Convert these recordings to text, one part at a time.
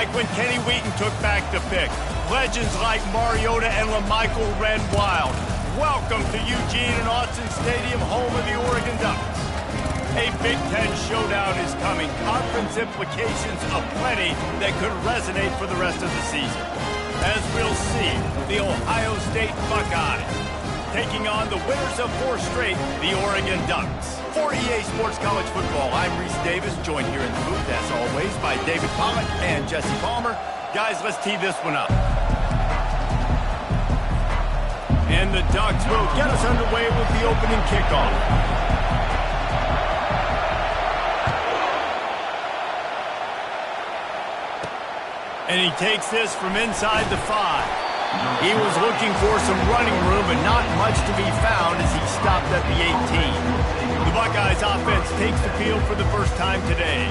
like when Kenny Wheaton took back the pick. Legends like Mariota and LaMichael ran wild. Welcome to Eugene and Autzen Stadium, home of the Oregon Ducks. A Big Ten showdown is coming. Conference implications aplenty that could resonate for the rest of the season. As we'll see, the Ohio State Buckeyes taking on the winners of 4 straight, the Oregon Ducks. For EA Sports College Football, I'm Reese Davis, joined here in the booth, as always, by David Pollack and Jesse Palmer. Guys, let's tee this one up. And the Ducks will get us underway with the opening kickoff. And he takes this from inside the 5. He was looking for some running room, but not much to be found as he stopped at the 18. The Buckeyes offense takes the field for the first time today.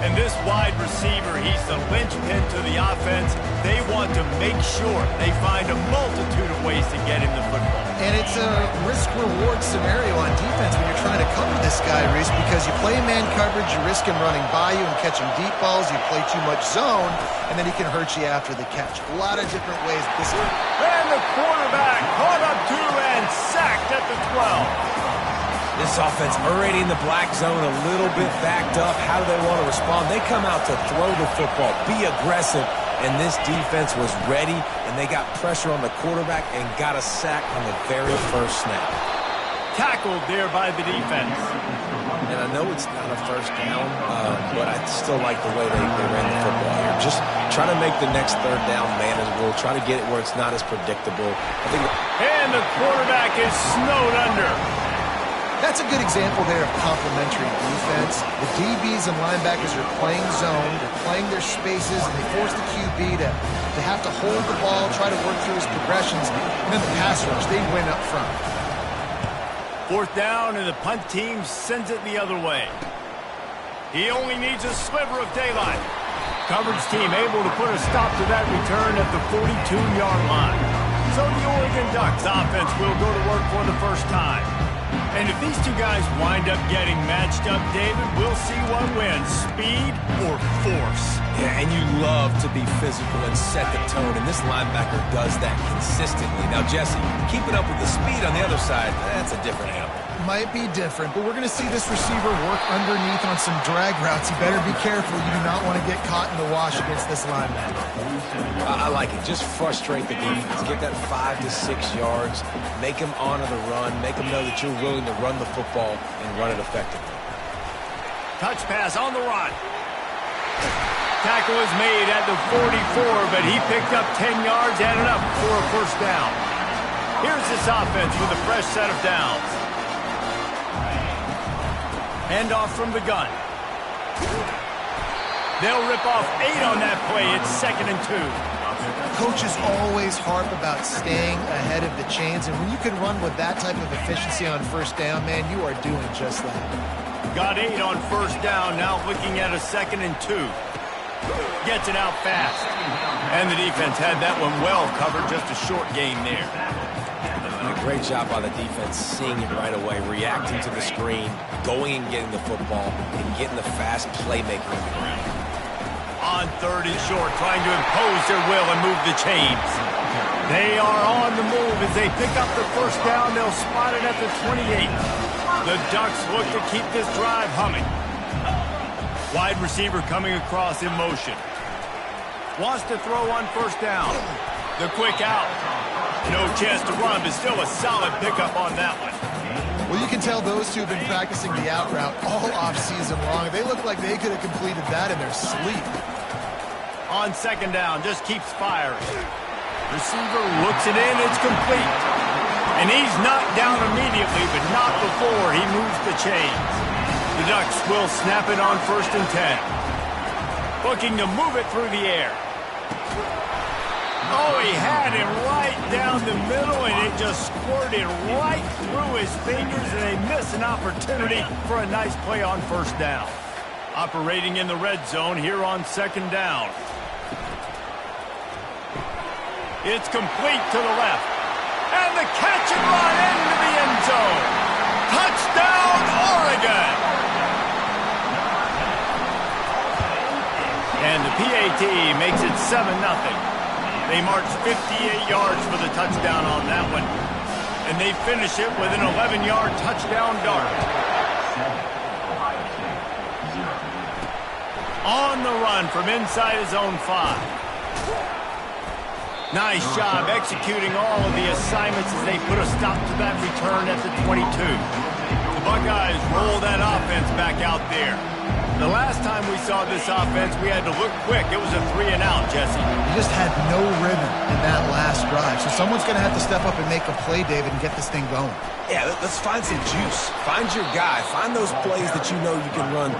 And this wide receiver, he's the linchpin to the offense. They want to make sure they find a multitude of ways to get him the football. And it's a risk-reward scenario on defense when you're trying to cover this guy, Reese, because you play man coverage, you risk him running by you and catching deep balls, you play too much zone, and then he can hurt you after the catch. A lot of different ways. And the quarterback caught up to and sacked at the 12. This offense already in the black zone, a little bit backed up. How do they want to respond? They come out to throw the football, be aggressive, and this defense was ready, and they got pressure on the quarterback and got a sack on the very first snap. Tackled there by the defense. And I know it's not a first down, but I still like the way they ran the football here. Just try to make the next third down manageable. Try to get it where it's not as predictable. And the quarterback is snowed under. That's a good example there of complementary defense. The DBs and linebackers are playing zone, they're playing their spaces, and they force the QB to have to hold the ball, try to work through his progressions, and then the pass rush, they win up front. 4th down, and the punt team sends it the other way. He only needs a sliver of daylight. Coverage team able to put a stop to that return at the 42-yard line. So the Oregon Ducks offense will go to work for the first time. And if these two guys wind up getting matched up, David, we'll see what wins, speed or force. Yeah, and you love to be physical and set the tone, and this linebacker does that consistently. Now, Jesse, keeping up with the speed on the other side, that's a different animal. Might be different, but we're going to see this receiver work underneath on some drag routes. You better be careful. You do not want to get caught in the wash against this linebacker. I like it. Just frustrate the defense. Get that 5 to 6 yards. Make them honor the run. Make them know that you're willing to run the football and run it effectively. Touch pass on the run. Tackle is made at the 44, but he picked up 10 yards and enough for a first down. Here's this offense with a fresh set of downs. Handoff from the gun. They'll rip off 8 on that play. It's 2nd and 2. Coaches always harp about staying ahead of the chains, and when you can run with that type of efficiency on first down, man, you are doing just that. Got 8 on first down, now looking at a 2nd and 2. Gets it out fast. And the defense had that one well covered, just a short gain there. Great job by the defense, seeing it right away, reacting to the screen, going and getting the football, and getting the fast playmaker on the ground. On 3rd and short, trying to impose their will and move the chains. They are on the move as they pick up the first down. They'll spot it at the 28. The Ducks look to keep this drive humming. Wide receiver coming across in motion. Wants to throw on first down. The quick out. No chance to run, but still a solid pickup on that one. Well, you can tell those two have been practicing the out route all off-season long. They look like they could have completed that in their sleep. On 2nd down, just keeps firing. Receiver looks it in, it's complete. And he's knocked down immediately, but not before he moves the chains. The Ducks will snap it on 1st and 10. Looking to move it through the air. Oh, he had him right down the middle, and it just squirted right through his fingers, and they miss an opportunity for a nice play on first down. Operating in the red zone here on 2nd down. It's complete to the left. And the catch and run into the end zone. Touchdown, Oregon! And the PAT makes it 7-0. They march 58 yards for the touchdown on that one. And they finish it with an 11-yard touchdown dart. On the run from inside his own 5. Nice job executing all of the assignments as they put a stop to that return at the 22. The Buckeyes roll that offense back out there. The last time we saw this offense, we had to look quick. It was a 3-and-out, Jesse. You just had no rhythm in that last drive. So someone's going to have to step up and make a play, David, and get this thing going. Yeah, let's find some juice. Find your guy. Find those plays that you know you can run.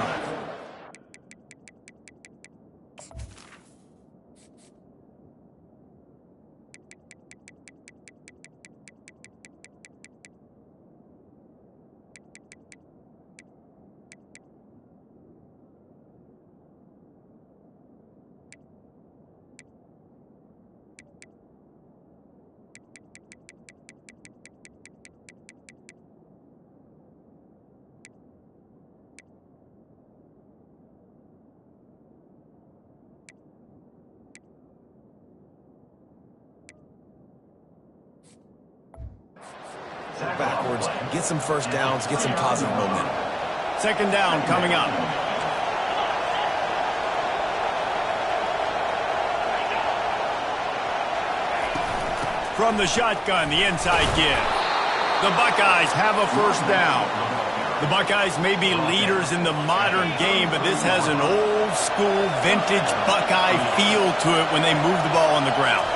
Backwards, get some first downs, get some positive momentum. Second down coming up. From the shotgun, the inside give. The Buckeyes have a first down. The Buckeyes may be leaders in the modern game, but this has an old-school, vintage Buckeye feel to it when they move the ball on the ground.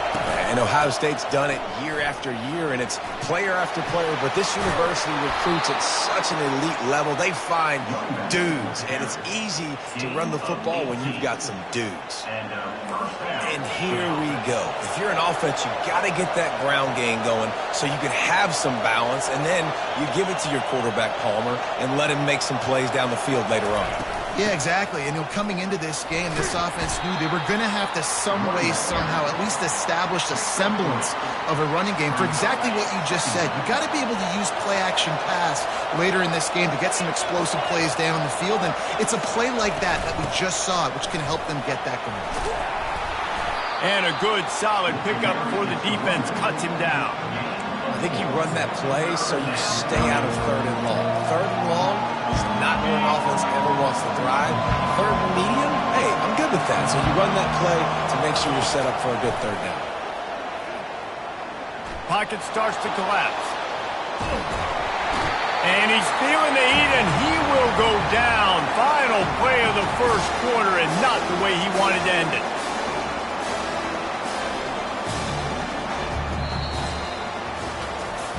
And Ohio State's done it year after year, and it's player after player, but this university recruits at such an elite level. They find dudes, and it's easy to run the football when you've got some dudes. And here we go. If you're an offense, you've got to get that ground game going so you can have some balance, and then you give it to your quarterback, Palmer, and let him make some plays down the field later on. Yeah, exactly. And coming into this game, this offense knew they were going to have to some way, somehow, at least establish a semblance of a running game for exactly what you just said. You got to be able to use play-action pass later in this game to get some explosive plays down the field. And it's a play like that we just saw, which can help them get that going. And a good, solid pickup before the defense cuts him down. I think you run that play so you stay out of third and long. Third and long is not where an offense ever wants to thrive. Third and medium, hey, I'm good with that. So you run that play to make sure you're set up for a good third down. Pocket starts to collapse. And he's feeling the heat, and he will go down. Final play of the first quarter, and not the way he wanted to end it.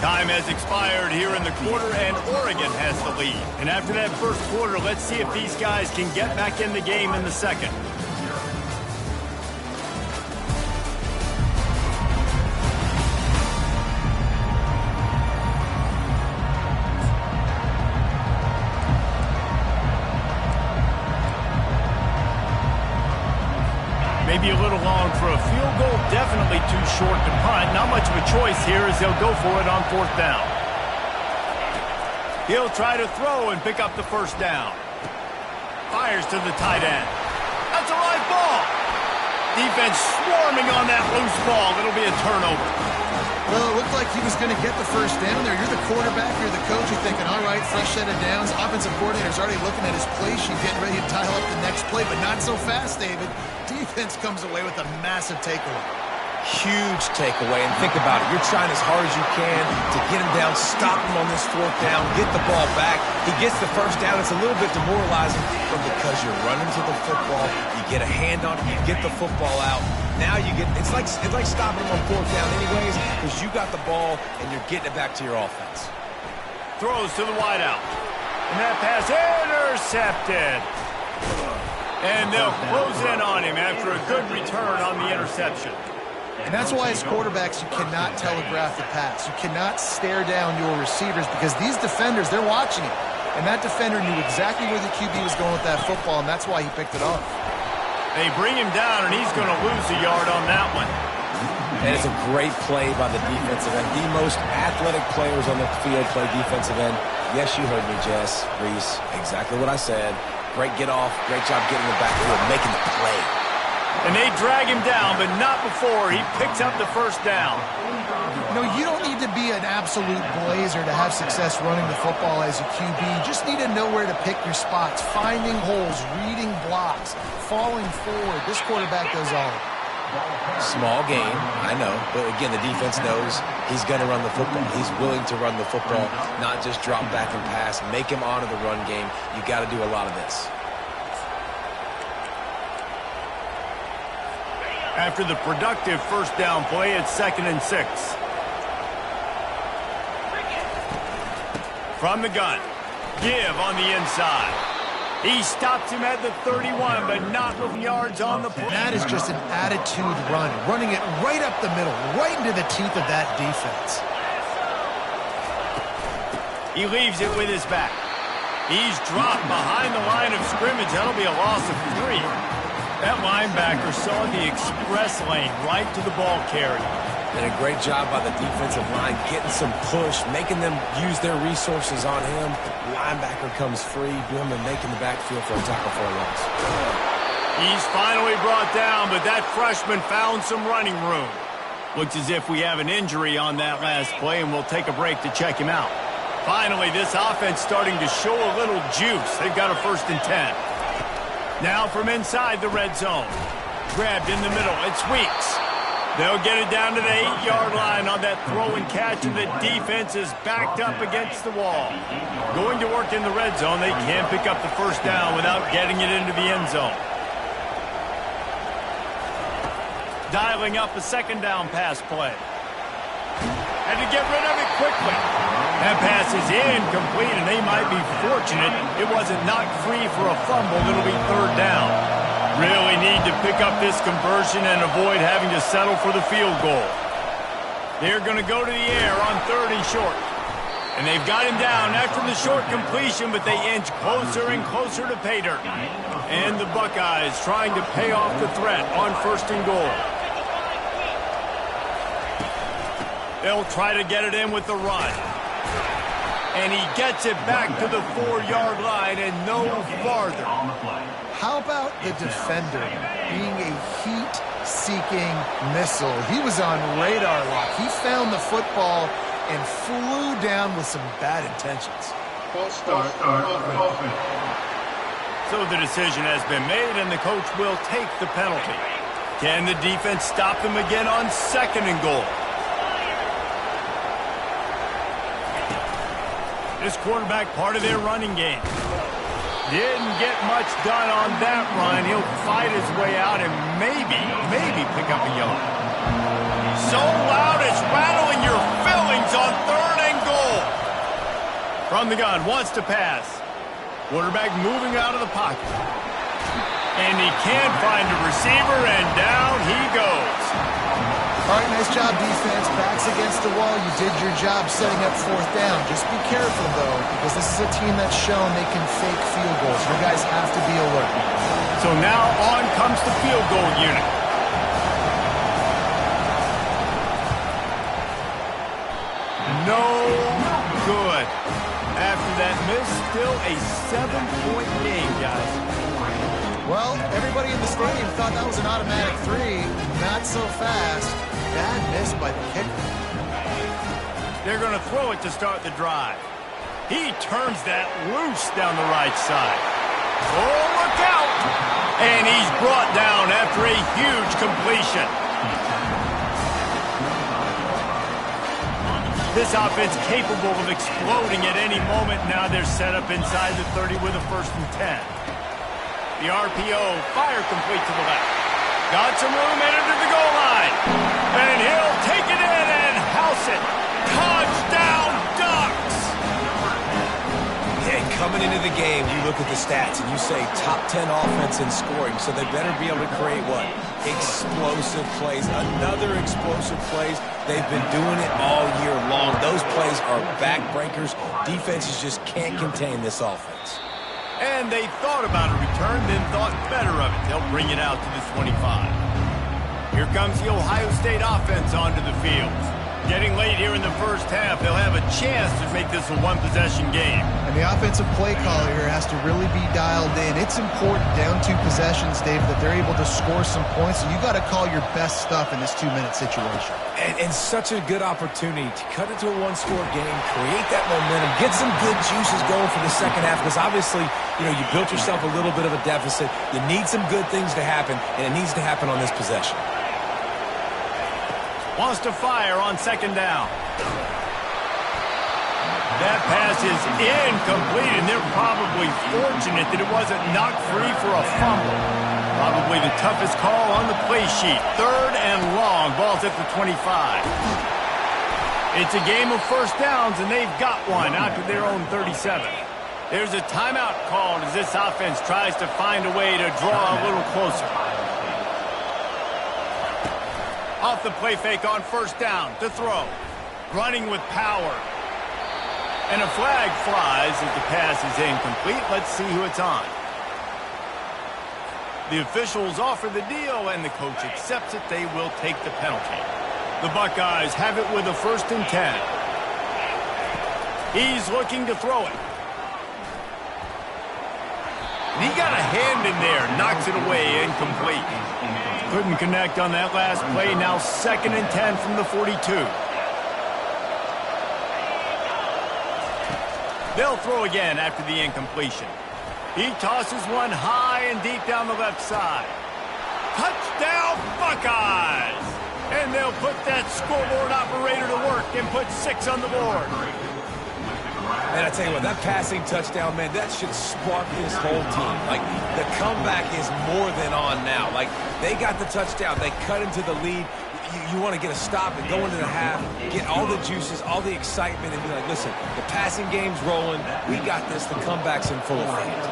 Time has expired here in the quarter, and Oregon has the lead. And after that first quarter, let's see if these guys can get back in the game in the second. Maybe a little long for a field goal, definitely too short to punt. Not much of a choice here as they'll go for it on fourth down. He'll try to throw and pick up the first down. Fires to the tight end. That's a live ball. Defense swarming on that loose ball. It'll be a turnover. Well, it looked like he was going to get the first down there. You're the quarterback, you're the coach, you're thinking, all right, fresh set of downs. Offensive coordinator's already looking at his play sheet, getting ready to dial up the next play, but not so fast, David. Defense comes away with a massive takeaway. Huge takeaway, and think about it. You're trying as hard as you can to get him down, stop him on this fourth down, get the ball back. He gets the first down. It's a little bit demoralizing, but because you're running to the football, you get a hand on it, you get the football out. Now you get, it's like stopping him on fourth down anyways, because you got the ball and you're getting it back to your offense. Throws to the wideout. And that pass intercepted. And they'll close in on him after a good return on the interception. And that's why as quarterbacks, you cannot telegraph the pass. You cannot stare down your receivers because these defenders, they're watching it. And that defender knew exactly where the QB was going with that football, and that's why he picked it off. They bring him down, and he's going to lose a yard on that one. And it's a great play by the defensive end. The most athletic players on the field play defensive end. Yes, you heard me, Jess, Reese, exactly what I said. Great get off, great job getting the backfield, making the play. And they drag him down, but not before he picks up the first down. No, you don't need to be an absolute blazer to have success running the football as a QB. You just need to know where to pick your spots, finding holes, reading blocks, falling forward. This quarterback does all of it. Small game, I know, but again, the defense knows he's going to run the football. He's willing to run the football, not just drop back and pass, make him honor the run game. You got to do a lot of this. After the productive first down play, it's 2nd and 6. From the gun, give on the inside. He stops him at the 31, but not with yards on the play. That is just an attitude run, running it right up the middle, right into the teeth of that defense. He leaves it with his back. He's dropped behind the line of scrimmage. That'll be a loss of 3. That linebacker saw the express lane right to the ball carrier. And a great job by the defensive line, getting some push, making them use their resources on him. Linebacker comes free, boom, and making the backfield for a tackle for a loss. He's finally brought down, but that freshman found some running room. Looks as if we have an injury on that last play, and we'll take a break to check him out. Finally, this offense starting to show a little juice. They've got a 1st and 10. Now from inside the red zone. Grabbed in the middle. It's Weeks. They'll get it down to the 8-yard line on that throw and catch, and the defense is backed up against the wall. Going to work in the red zone. They can't pick up the first down without getting it into the end zone. Dialing up a 2nd down pass play. Had to get rid of it quickly. That pass is incomplete, and they might be fortunate it wasn't knocked free for a fumble. It'll be 3rd down. Really need to pick up this conversion and avoid having to settle for the field goal. They're going to go to the air on 3rd and short. And they've got him down after the short completion, but they inch closer and closer to pay dirt. And the Buckeyes trying to pay off the threat on 1st and goal. They'll try to get it in with the run. And he gets it back to the 4-yard line and no farther. How about the defender being a heat-seeking missile? He was on radar lock. He found the football and flew down with some bad intentions. So the decision has been made, and the coach will take the penalty. Can the defense stop them again on 2nd and goal? This quarterback part of their running game. Didn't get much done on that run. He'll fight his way out and maybe pick up a yard. So loud it's rattling your fillings on 3rd and goal. From the gun, wants to pass. Quarterback moving out of the pocket. And he can't find a receiver, and down he goes. All right, nice job, defense. Backs against the wall. You did your job setting up 4th down. Just be careful, though, because this is a team that's shown they can fake field goals. You guys have to be alert. So now on comes the field goal unit. No good. After that miss, still a 7-point game, guys. Well, everybody in the stadium thought that was an automatic 3. Not so fast. Bad miss by the kicker. They're going to throw it to start the drive. He turns that loose down the right side. Oh, look out! And he's brought down after a huge completion. This offense capable of exploding at any moment. Now they're set up inside the 30 with a 1st and 10. The RPO, fire complete to the left. Got some room headed to the goal line. And he'll take it in and house it. Touchdown, Ducks! Yeah, coming into the game, you look at the stats and you say top 10 offense in scoring, so they better be able to create what? Explosive plays. Another explosive plays. They've been doing it all year long. Those plays are backbreakers. Defenses just can't contain this offense. And they thought about a return, then thought better of it. They'll bring it out to the 25. Here comes the Ohio State offense onto the field. Getting late here in the first half, they'll have a chance to make this a one-possession game. And the offensive play caller here has to really be dialed in. It's important down 2 possessions, Dave, that they're able to score some points. And you got to call your best stuff in this 2-minute situation. And such a good opportunity to cut into a one-score game, create that momentum, get some good juices going for the second half. Because obviously, you know, you built yourself a little bit of a deficit. You need some good things to happen, and it needs to happen on this possession. Wants to fire on second down. That pass is incomplete, and they're probably fortunate that it wasn't knocked free for a fumble. Probably the toughest call on the play sheet. 3rd and long. Ball's at the 25. It's a game of first downs, and they've got one out to their own 37. There's a timeout called as this offense tries to find a way to draw a little closer. Off the play fake on first down to throw. Running with power. And a flag flies as the pass is incomplete. Let's see who it's on. The officials offer the deal, and the coach accepts it. They will take the penalty. The Buckeyes have it with a 1st and 10. He's looking to throw it. And he got a hand in there, knocks it away, incomplete. Couldn't connect on that last play. Now 2nd and 10 from the 42. They'll throw again after the incompletion. He tosses one high and deep down the left side. Touchdown, Buckeyes! And they'll put that scoreboard operator to work and put 6 on the board. Man, I tell you what, that passing touchdown, man, that should spark this whole team. Like, the comeback is more than on now. Like, they got the touchdown. They cut into the lead. You want to get a stop and go into the half, get all the juices, all the excitement, and be like, listen, the passing game's rolling. We got this. The comeback's in full effect.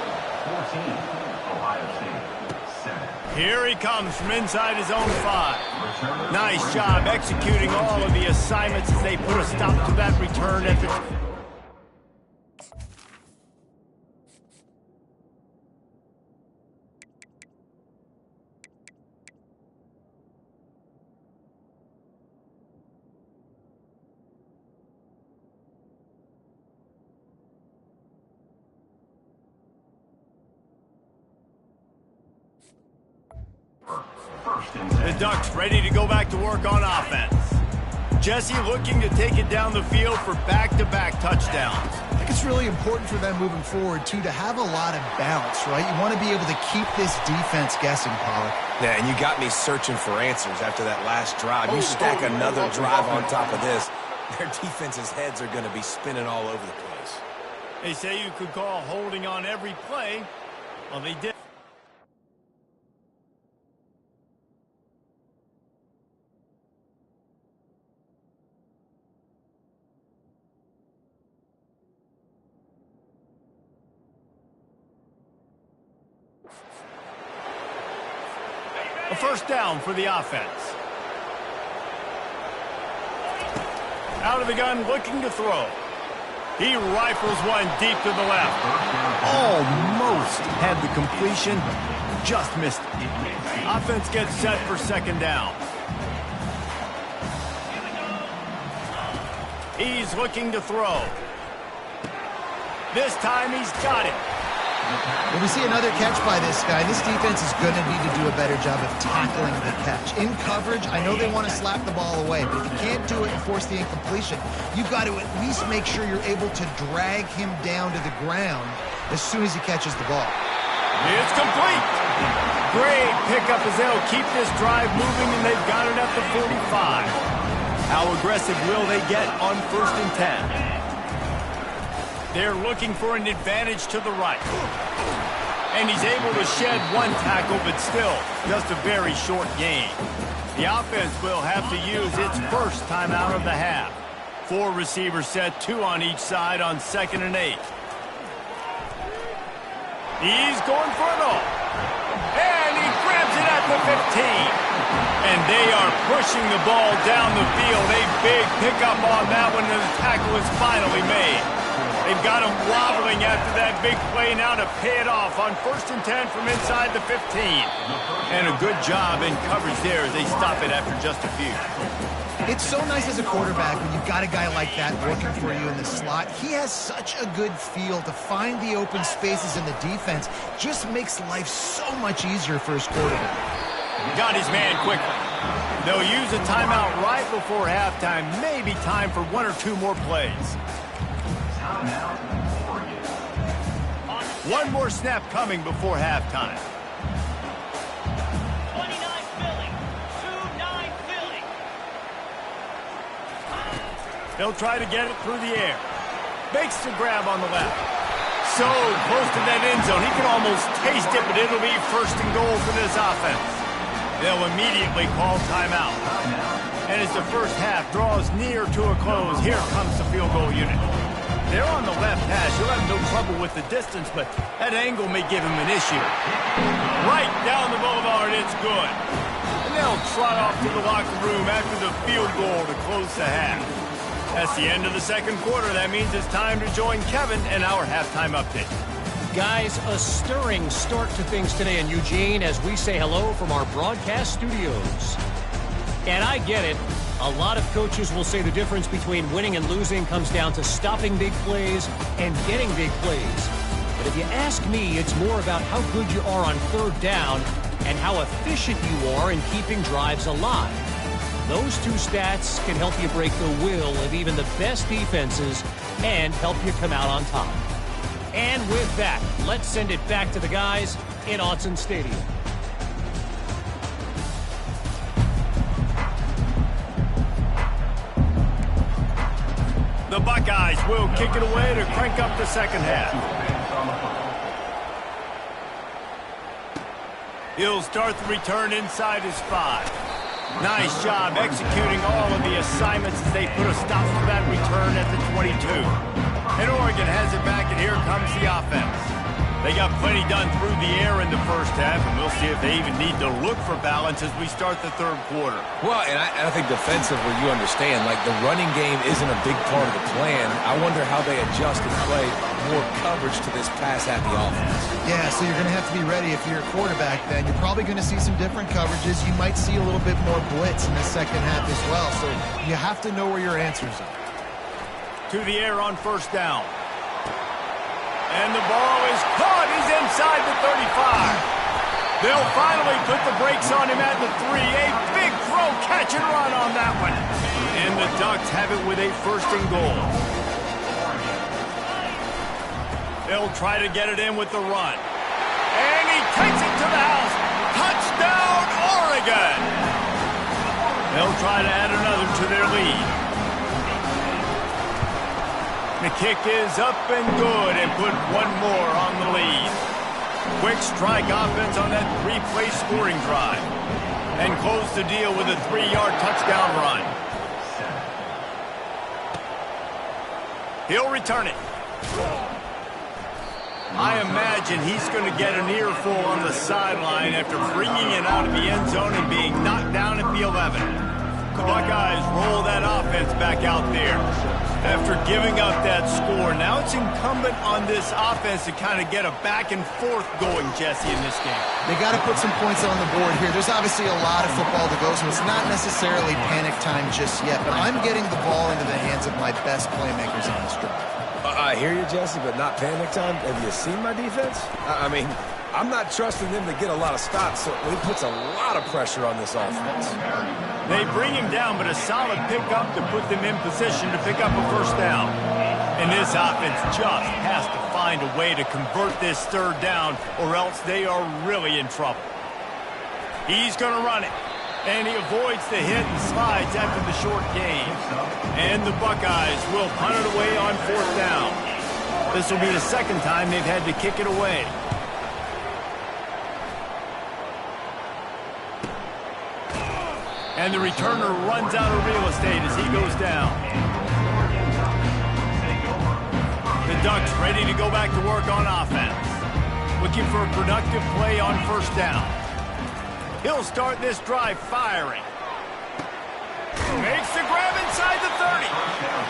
Here he comes from inside his own 5. Nice job executing all of the assignments as they put a stop to that return at the... The Ducks ready to go back to work on offense. Jesse looking to take it down the field for back-to-back touchdowns. I think it's really important for them moving forward, too, to have a lot of bounce, right? You want to be able to keep this defense guessing, Pollard. Yeah, and you got me searching for answers after that last drive. You stack another drive on top of this, their defense's heads are going to be spinning all over the place. They say you could call holding on every play. Well, they did. A first down for the offense. Out of the gun, looking to throw. He rifles one deep to the left. Almost had the completion, just missed it. Offense gets set for second down. He's looking to throw. This time he's got it. When we see another catch by this guy, this defense is going to need to do a better job of tackling the catch. In coverage, I know they want to slap the ball away, but if you can't do it and force the incompletion, you've got to at least make sure you're able to drag him down to the ground as soon as he catches the ball. It's complete. Great pickup as they'll keep this drive moving, and they've got it at the 45. How aggressive will they get on 1st and 10? They're looking for an advantage to the right. And he's able to shed one tackle, but still just a very short gain. The offense will have to use its first timeout of the half. 4 receivers set, 2 on each side on 2nd and 8. He's going for it all. And he grabs it at the 15. And they are pushing the ball down the field. A big pickup on that one, and the tackle is finally made. They've got him wobbling after that big play now to pay it off on 1st and 10 from inside the 15. And a good job in coverage there as they stop it after just a few. It's so nice as a quarterback when you've got a guy like that working for you in the slot. He has such a good feel to find the open spaces in the defense. Just makes life so much easier for his quarterback. Got his man quickly. They'll use a timeout right before halftime. Maybe time for 1 or 2 more plays. One more snap coming before halftime. 29 Philly. 2-9 Philly. They'll try to get it through the air. Makes the grab on the left. So close to that end zone. He can almost taste it, but it'll be first and goal for this offense. They'll immediately call timeout. And as the first half draws near to a close, here comes the field goal unit. They're on the left hash. He'll have no trouble with the distance, but that angle may give him an issue. Right down the boulevard, it's good. And they'll trot off to the locker room after the field goal to close the half. That's the end of the second quarter. That means it's time to join Kevin in our halftime update. Guys, a stirring start to things today in Eugene as we say hello from our broadcast studios. And I get it. A lot of coaches will say the difference between winning and losing comes down to stopping big plays and getting big plays. But if you ask me, it's more about how good you are on third down and how efficient you are in keeping drives alive. Those two stats can help you break the will of even the best defenses and help you come out on top. And with that, let's send it back to the guys in Autzen Stadium. The Buckeyes will kick it away to crank up the second half. He'll start the return inside his 5. Nice job executing all of the assignments as they put a stop to that return at the 22. And Oregon has it back, and here comes the offense. They got plenty done through the air in the first half, and we'll see if they even need to look for balance as we start the third quarter. Well, and I think defensively, you understand, like the running game isn't a big part of the plan. I wonder how they adjust and play more coverage to this pass-happy offense. Yeah, so you're going to have to be ready if you're a quarterback then. You're probably going to see some different coverages. You might see a little bit more blitz in the second half as well, so you have to know where your answers are. To the air on first down. And the ball is caught. He's inside the 35. They'll finally put the brakes on him at the 3. A big throw, catch and run on that one. And the Ducks have it with a first and goal. They'll try to get it in with the run. And he takes it to the house. Touchdown, Oregon. They'll try to add another to their lead. The kick is up and good and put one more on the lead. Quick strike offense on that 3-play scoring drive. And close the deal with a 3-yard touchdown run. He'll return it. I imagine he's going to get an earful on the sideline after bringing it out of the end zone and being knocked down at the 11. The Buckeyes roll that offense back out there. After giving up that score, now it's incumbent on this offense to kind of get a back and forth going, Jesse, in this game. They got to put some points on the board here. There's obviously a lot of football to go, so it's not necessarily panic time just yet, but I'm getting the ball into the hands of my best playmakers on this drive. I hear you, Jesse, but not panic time. Have you seen my defense? I mean, I'm not trusting them to get a lot of stops, so it puts a lot of pressure on this offense. They bring him down, but a solid pickup to put them in position to pick up a first down. And this offense just has to find a way to convert this third down, or else they are really in trouble. He's going to run it, and he avoids the hit and slides after the short gain. And the Buckeyes will punt it away on fourth down. This will be the second time they've had to kick it away. And the returner runs out of real estate as he goes down. The Ducks ready to go back to work on offense. Looking for a productive play on first down. He'll start this drive firing. Makes the grab inside the 30.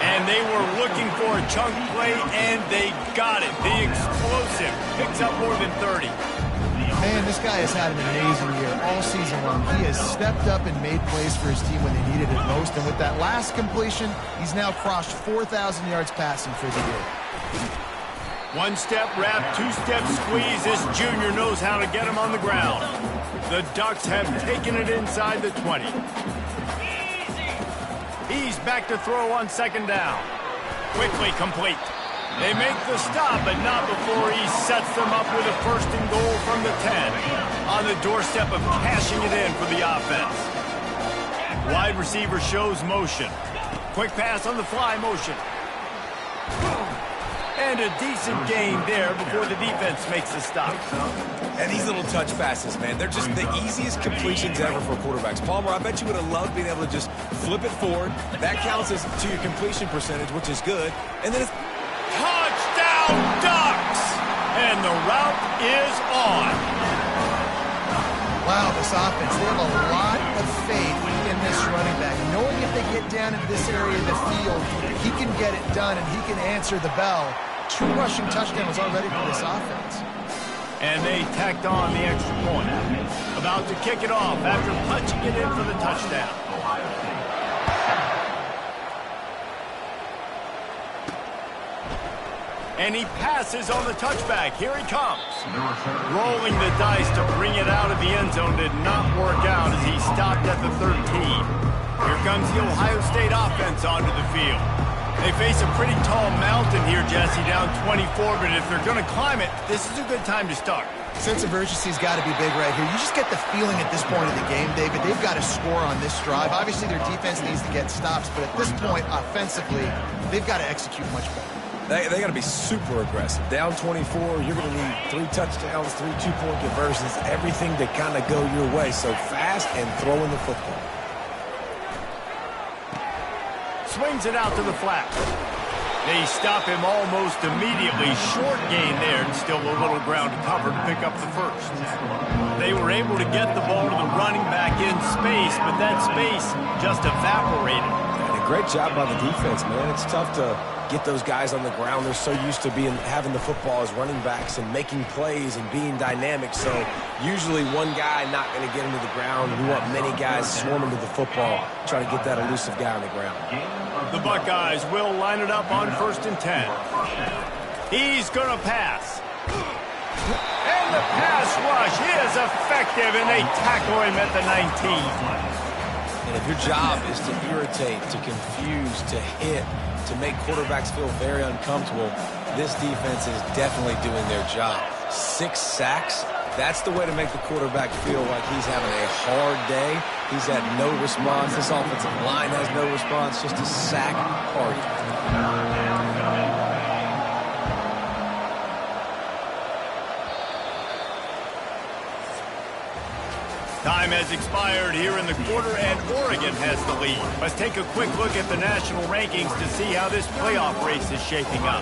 And they were looking for a chunk play, and they got it. The explosive picks up more than 30. Man, this guy has had an amazing year all season long. He has stepped up and made plays for his team when they needed it most. And with that last completion, he's now crossed 4,000 yards passing for the year. One-step wrap, two-step squeeze. This junior knows how to get him on the ground. The Ducks have taken it inside the 20. He's back to throw on second down. Quickly complete. They make the stop, but not before he sets them up with a first and goal from the 10. On the doorstep of cashing it in for the offense. Wide receiver shows motion. Quick pass on the fly motion. And a decent gain there before the defense makes the stop. And these little touch passes, man, they're just the easiest completions ever for quarterbacks. Palmer, I bet you would have loved being able to just flip it forward. That counts as to your completion percentage, which is good. And then it's touchdown Ducks! And the route is on. Wow, this offense, they have a lot of faith in this running back. Knowing if they get down in this area of the field, he can get it done and he can answer the bell. 2 rushing touchdowns already for this offense. And they tacked on the extra point. About to kick it off after punching it in for the touchdown. And he passes on the touchback. Here he comes. Rolling the dice to bring it out of the end zone did not work out as he stopped at the 13. Here comes the Ohio State offense onto the field. They face a pretty tall mountain here, Jesse, down 24, but if they're going to climb it, this is a good time to start. Sense of urgency's got to be big right here. You just get the feeling at this point of the game, David, they've got to score on this drive. Obviously, their defense needs to get stops, but at this point, offensively, they've got to execute much better. They got to be super aggressive. Down 24, you're going to need 3 touchdowns, 3 two-point conversions, everything to kind of go your way. So fast and throwing the football. Swings it out to the flat. They stop him almost immediately. Short gain there and still a little ground to cover to pick up the first. They were able to get the ball to the running back in space, but that space just evaporated. And a great job by the defense, man. It's tough to get those guys on the ground. They're so used to having the football as running backs and making plays and being dynamic. So usually one guy not going to get him to the ground. We want many guys swarming to the football, trying to get that elusive guy on the ground. The Buckeyes will line it up on 1st and 10. He's going to pass. And the pass rush is effective, and they tackle him at the 19. And if your job is to irritate, to confuse, to hit, to make quarterbacks feel very uncomfortable, this defense is definitely doing their job. 6 sacks, that's the way to make the quarterback feel like he's having a hard day. He's had no response. This offensive line has no response, just a sack party. Time has expired here in the quarter, and Oregon has the lead. Let's take a quick look at the national rankings to see how this playoff race is shaping up.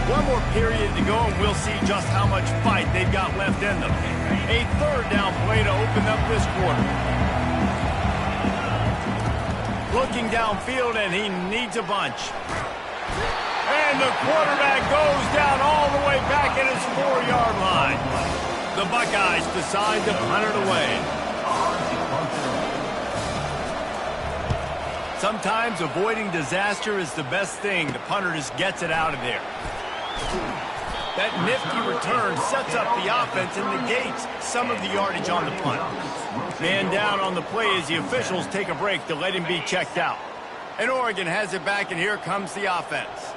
One more period to go, and we'll see just how much fight they've got left in them. A 3rd down play to open up this quarter. Looking downfield, and he needs a bunch. And the quarterback goes down all the way back at his 4-yard line. The Buckeyes decide to punt it away. Sometimes avoiding disaster is the best thing. The punter just gets it out of there. That nifty return sets up the offense and negates some of the yardage on the punt. Man down on the play as the officials take a break to let him be checked out. And Oregon has it back, and here comes the offense.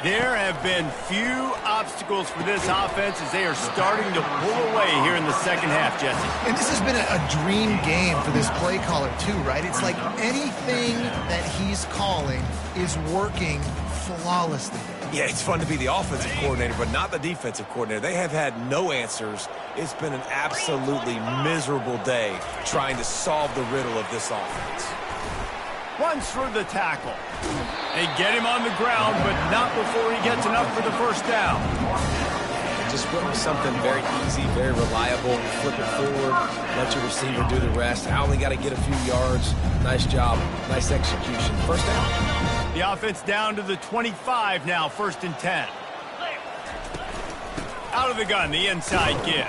There have been few obstacles for this offense as they are starting to pull away here in the second half, Jesse. And this has been a dream game for this play caller, too, right? It's like anything that he's calling is working flawlessly. Yeah, it's fun to be the offensive coordinator, but not the defensive coordinator. They have had no answers. It's been an absolutely miserable day trying to solve the riddle of this offense. Runs through the tackle. They get him on the ground, but not before he gets enough for the first down. Just put something very easy, very reliable. Flip it forward, let your receiver do the rest. I only got to get a few yards. Nice job, nice execution. First down. The offense down to the 25 now, 1st and 10. Out of the gun, the inside give.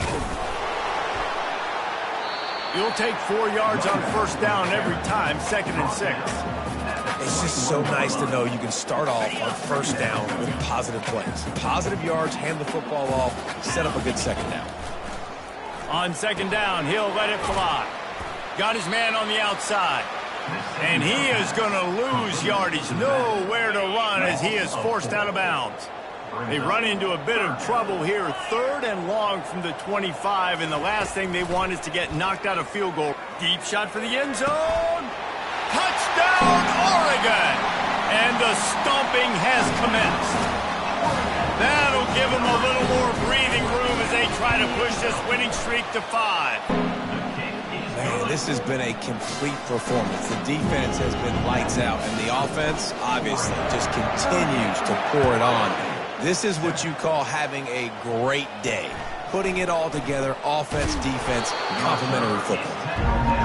You'll take 4 yards on 1st down every time, 2nd and 6. It's just so nice to know you can start off on 1st down with positive plays. Positive yards, hand the football off, set up a good 2nd down. On 2nd down, he'll let it fly. Got his man on the outside. And he is going to lose yardage. Nowhere to run as he is forced out of bounds. They run into a bit of trouble here. 3rd and long from the 25. And the last thing they want is to get knocked out of field goal. Deep shot for the end zone. Touchdown, Oregon! And the stomping has commenced. That'll give them a little more breathing room as they try to push this winning streak to 5. Man, this has been a complete performance. The defense has been lights out, and the offense, obviously, just continues to pour it on. This is what you call having a great day. Putting it all together, offense, defense, complementary football.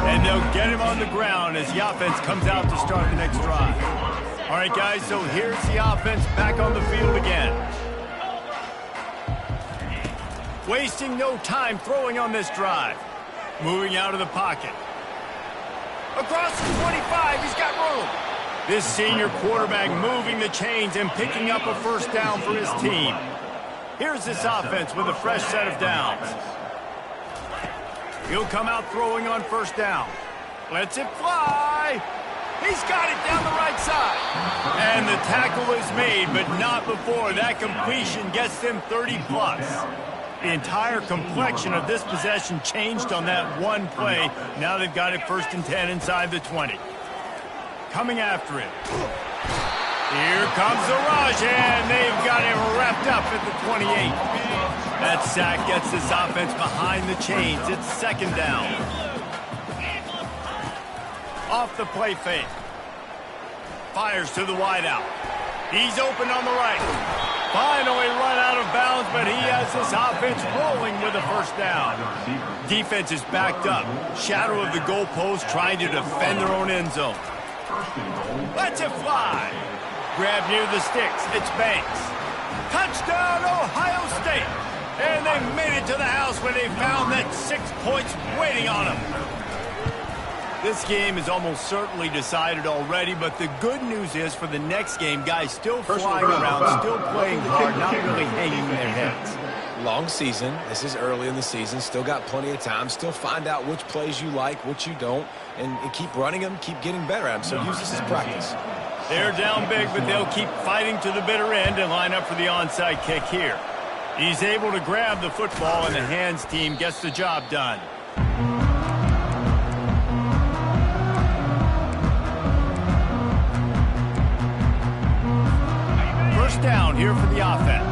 And they'll get him on the ground as the offense comes out to start the next drive. All right, guys, so here's the offense back on the field again. Wasting no time throwing on this drive. Moving out of the pocket. Across the 25, he's got room. This senior quarterback moving the chains and picking up a 1st down for his team. Here's this offense with a fresh set of downs. He'll come out throwing on 1st down. Lets it fly. He's got it down the right side. And the tackle is made, but not before that completion gets them 30-plus. The entire complexion of this possession changed on that one play. Now they've got it 1st and 10 inside the 20. Coming after it. Here comes the rush, and they've got it wrapped up at the 28. That sack gets this offense behind the chains. It's 2nd down. Off the play fake. Fires to the wideout. He's open on the right. Finally run out of bounds, but he has this offense rolling with a 1st down. Defense is backed up. Shadow of the goalpost trying to defend their own end zone. Lets it fly. Grab near the sticks. It's Banks. Touchdown, Ohio State. And they made it to the house where they found that 6 points waiting on them. This game is almost certainly decided already, but the good news is for the next game, guys still flying around, still playing hard, not really hanging their heads. Long season. This is early in the season. Still got plenty of time. Still find out which plays you like, which you don't, and keep running them, keep getting better at them. So use this as practice. They're down big, but they'll keep fighting to the bitter end and line up for the onside kick here. He's able to grab the football, and the hands team gets the job done. 1st down here for the offense.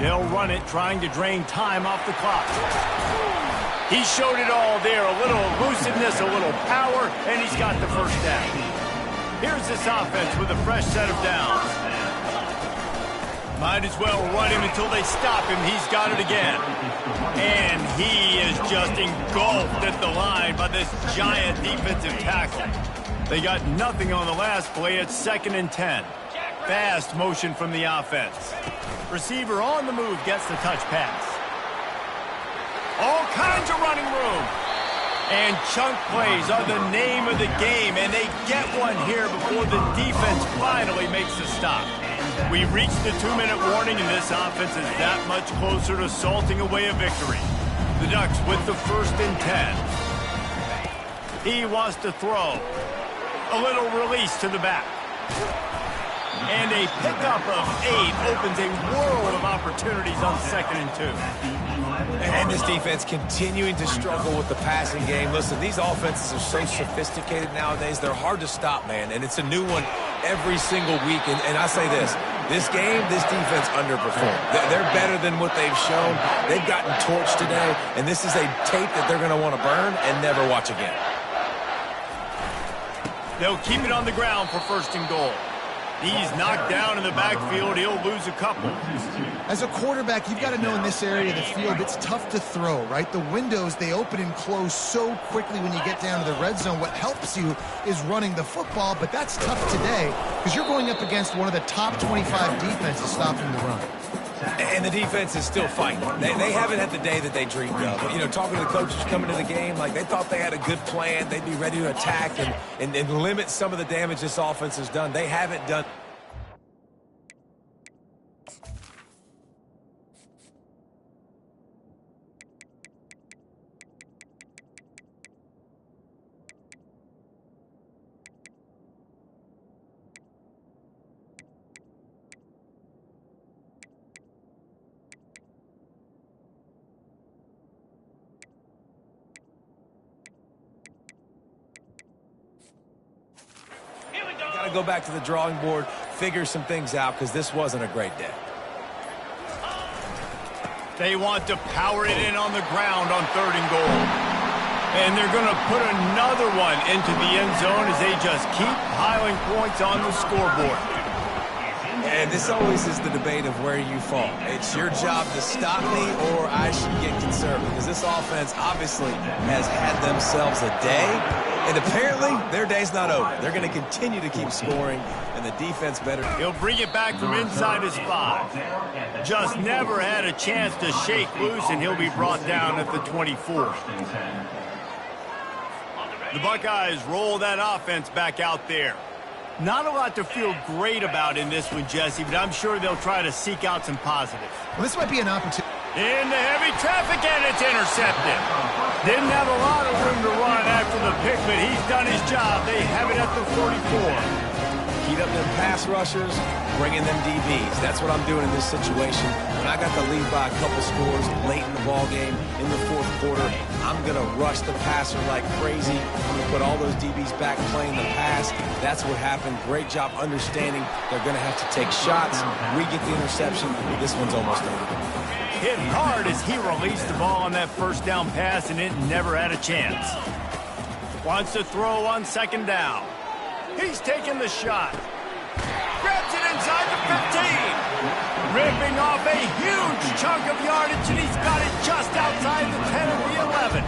They'll run it, trying to drain time off the clock. He showed it all there, a little elusiveness, a little power, and he's got the 1st down. Here's this offense with a fresh set of downs. Might as well run him until they stop him. He's got it again. And he is just engulfed at the line by this giant defensive tackle. They got nothing on the last play. It's 2nd and 10. Fast motion from the offense. Receiver on the move gets the touch pass. All kinds of running room. And chunk plays are the name of the game, and they get one here before the defense finally makes the stop. We reached the 2-minute warning, and this offense is that much closer to salting away a victory. The Ducks with the 1st and 10. He wants to throw. A little release to the back. And a pickup of 8 opens a world of opportunities on 2nd and 2. And this defense continuing to struggle with the passing game. Listen, these offenses are so sophisticated nowadays. They're hard to stop, man. And it's a new one every single week. And I say this game, this defense underperformed. They're better than what they've shown. They've gotten torched today. And this is a tape that they're going to want to burn and never watch again. They'll keep it on the ground for 1st and goal. He's knocked down in the backfield. He'll lose a couple. As a quarterback, you've got to know in this area of the field, it's tough to throw, right? The windows, they open and close so quickly when you get down to the red zone. What helps you is running the football, but that's tough today because you're going up against one of the top 25 defenses stopping the run. And the defense is still fighting. They haven't had the day that they dreamed of. You know, talking to the coaches coming to the game, like they thought they had a good plan. They'd be ready to attack and limit some of the damage this offense has done. They haven't done. Got to go back to the drawing board, figure some things out, because this wasn't a great day. They want to power it in on the ground on 3rd and goal. And they're going to put another one into the end zone as they just keep piling points on the scoreboard. And this always is the debate of where you fall. It's your job to stop me or I should get conservative, because this offense obviously has had themselves a day. And apparently, their day's not over. They're going to continue to keep scoring, and the defense better. He'll bring it back from inside his 5. Just never had a chance to shake loose, and he'll be brought down at the 24. The Buckeyes roll that offense back out there. Not a lot to feel great about in this one, Jesse, but I'm sure they'll try to seek out some positives. Well, this might be an opportunity. Into heavy traffic, and it's intercepted. Didn't have a lot of room to run after the pick, but he's done his job. They have it at the 44. Heat up them pass rushers, bringing them DBs. That's what I'm doing in this situation. When I got the lead by a couple scores late in the ball game, in the 4th quarter, I'm going to rush the passer like crazy. I'm going to put all those DBs back playing the pass. That's what happened. Great job understanding they're going to have to take shots. We get the interception. This one's almost over. Hit hard as he released the ball on that 1st down pass, and it never had a chance. Wants to throw on 2nd down. He's taking the shot. Grabs it inside the 15. Ripping off a huge chunk of yardage, and he's got it just outside the 10 of the 11.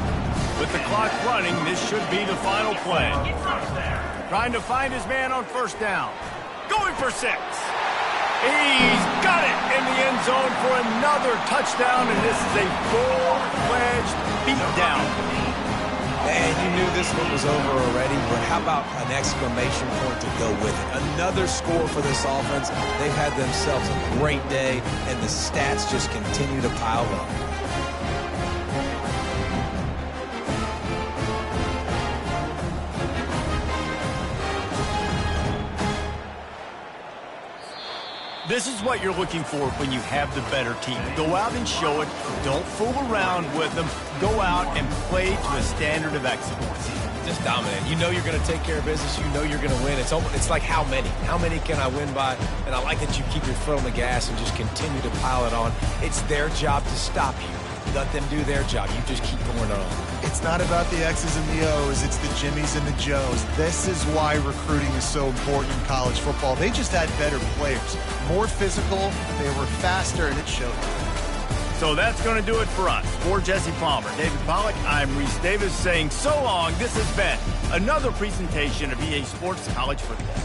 With the clock running, this should be the final play. Trying to find his man on 1st down. Going for 6. He's got it in the end zone for another touchdown, and this is a full-fledged beatdown. And you knew this one was over already, but how about an exclamation point to go with it? Another score for this offense. They've had themselves a great day, and the stats just continue to pile up. This is what you're looking for when you have the better team. Go out and show it. Don't fool around with them. Go out and play to a standard of excellence. Just dominate. You know you're going to take care of business. You know you're going to win. It's like how many? How many can I win by? And I like that you keep your foot on the gas and just continue to pile it on. It's their job to stop you. Let them do their job. You just keep going on. It's not about the X's and the O's. It's the Jimmies and the Joes. This is why recruiting is so important in college football. They just had better players, more physical, they were faster, and it showed. So that's going to do it for us. For Jesse Palmer, David Pollack, I'm Reese Davis saying so long. This has been another presentation of EA Sports College Football.